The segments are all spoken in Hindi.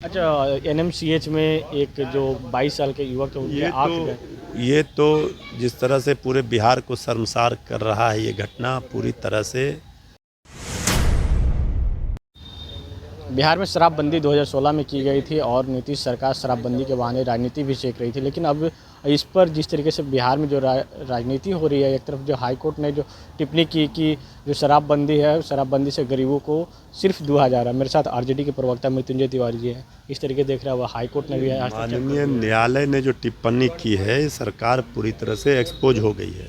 अच्छा, एनएमसीएच में एक जो 22 साल के युवक थे उनके आँख गए। ये तो जिस तरह से पूरे बिहार को शर्मसार कर रहा है ये घटना पूरी तरह से। बिहार में शराबबंदी 2016 में की गई थी और नीतीश सरकार शराबबंदी के बहाने राजनीति भी सेक रही थी, लेकिन अब इस पर जिस तरीके से बिहार में जो राजनीति हो रही है, एक तरफ जो हाई कोर्ट ने जो टिप्पणी की कि जो शराबबंदी है, शराबबंदी से गरीबों को सिर्फ दुहा जा रहा है। मेरे साथ आरजेडी के प्रवक्ता मृत्युंजय तिवारी जी हैं, इस तरीके देख रहा है। हाई कोर्ट ने भी माननीय न्यायालय ने जो टिप्पणी की है, सरकार पूरी तरह से एक्सपोज हो गई है।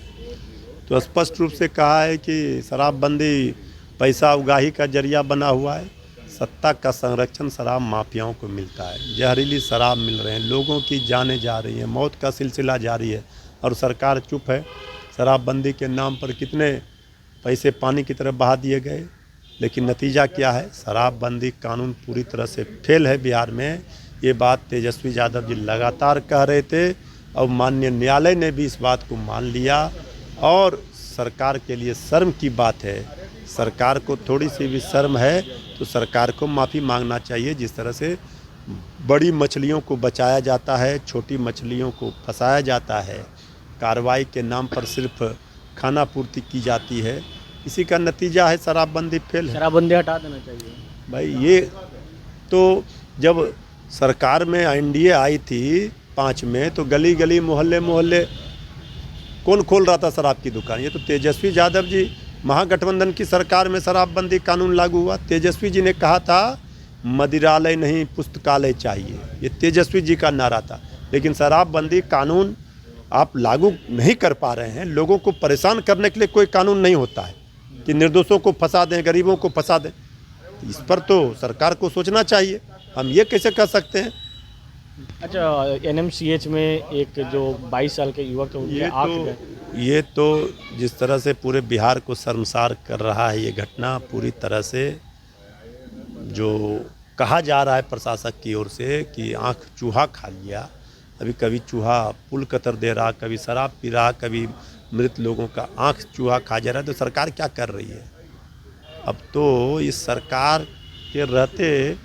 तो स्पष्ट रूप से कहा है कि शराबबंदी पैसा उगाही का जरिया बना हुआ है। सत्ता का संरक्षण शराब माफियाओं को मिलता है, जहरीली शराब मिल रहे हैं, लोगों की जानें जा रही हैं, मौत का सिलसिला जारी है और सरकार चुप है। शराबबंदी के नाम पर कितने पैसे पानी की तरफ बहा दिए गए, लेकिन नतीजा क्या है? शराबबंदी कानून पूरी तरह से फेल है बिहार में। ये बात तेजस्वी यादव जी लगातार कह रहे थे और माननीय न्यायालय ने भी इस बात को मान लिया और सरकार के लिए शर्म की बात है। सरकार को थोड़ी सी भी शर्म है तो सरकार को माफ़ी मांगना चाहिए। जिस तरह से बड़ी मछलियों को बचाया जाता है, छोटी मछलियों को फंसाया जाता है, कार्रवाई के नाम पर सिर्फ खाना पूर्ति की जाती है, इसी का नतीजा है शराबबंदी फेल है। शराबबंदी हटा देना चाहिए भाई। ये तो जब सरकार में एनडीए आई थी 5 में, तो गली गली मोहल्ले मोहल्ले कौन खोल रहा था शराब की दुकान? ये तो तेजस्वी यादव जी, महागठबंधन की सरकार में शराबबंदी कानून लागू हुआ। तेजस्वी जी ने कहा था मदिरालय नहीं पुस्तकालय चाहिए, ये तेजस्वी जी का नारा था। लेकिन शराबबंदी कानून आप लागू नहीं कर पा रहे हैं। लोगों को परेशान करने के लिए कोई कानून नहीं होता है कि निर्दोषों को फंसा दें, गरीबों को फंसा दें। इस पर तो सरकार को सोचना चाहिए। हम ये कैसे कर सकते हैं? अच्छा, एनएमसीएच में एक जो 22 साल के युवक थे उनके आँख गए। ये तो जिस तरह से पूरे बिहार को शर्मसार कर रहा है ये घटना पूरी तरह से। जो कहा जा रहा है प्रशासक की ओर से कि आँख चूहा खा लिया, अभी कभी चूहा पुल कतर दे रहा, कभी शराब पी रहा, कभी मृत लोगों का आँख चूहा खा जा रहा है। तो सरकार क्या कर रही है? अब तो इस सरकार के रहते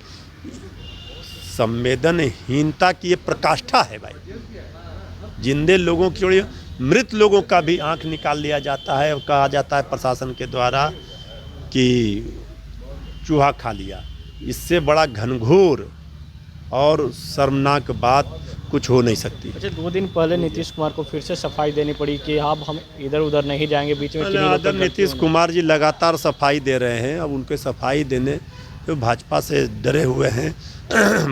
संवेदनहीनता की ये प्रकाष्ठा है भाई। जिंदे लोगों की जोड़ी मृत लोगों का भी आंख निकाल लिया जाता है और कहा जाता है प्रशासन के द्वारा कि चूहा खा लिया। इससे बड़ा घनघोर और शर्मनाक बात कुछ हो नहीं सकती। अच्छा, 2 दिन पहले नीतीश कुमार को फिर से सफाई देनी पड़ी कि अब हम इधर उधर नहीं जाएंगे, बीच में आदर नीतीश कुमार जी लगातार सफाई दे रहे हैं। अब उनके सफाई देने तो भाजपा से डरे हुए हैं।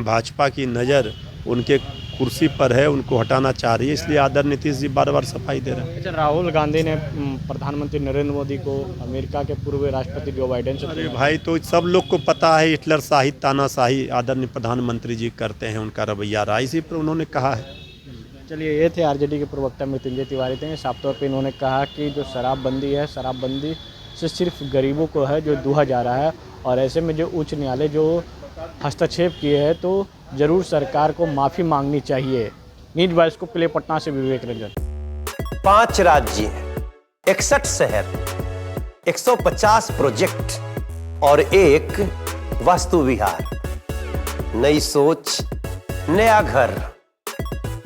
भाजपा की नज़र उनके कुर्सी पर है, उनको हटाना चाह रही है, इसलिए आदर नीतीश जी बार बार सफाई दे रहे हैं। अच्छा, राहुल गांधी ने प्रधानमंत्री नरेंद्र मोदी को अमेरिका के पूर्व राष्ट्रपति जो बाइडेन से अरे भाई, तो सब लोग को पता है हिटलर शाही तानाशाही आदरणीय प्रधानमंत्री जी करते हैं, उनका रवैया रहा, इसी पर उन्होंने कहा है। चलिए, ये थे आरजेडी के प्रवक्ता मृत्युंजय तिवारी थे। साफ तौर पर इन्होंने कहा कि जो शराबबंदी है, शराबबंदी से सिर्फ गरीबों को है जो दुहा जा रहा है और ऐसे में जो उच्च न्यायालय जो हस्तक्षेप किए हैं तो जरूर सरकार को माफ़ी मांगनी चाहिए। न्यूज़ बॉयज़ को प्ले पटना से विवेक रंजन। 5 राज्य, 61 शहर, 150 प्रोजेक्ट और एक वास्तु विहार। नई सोच, नया घर।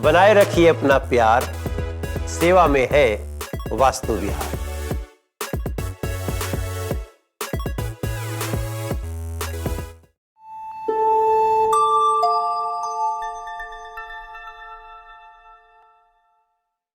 बनाए रखिए अपना प्यार, सेवा में है वास्तु विहार।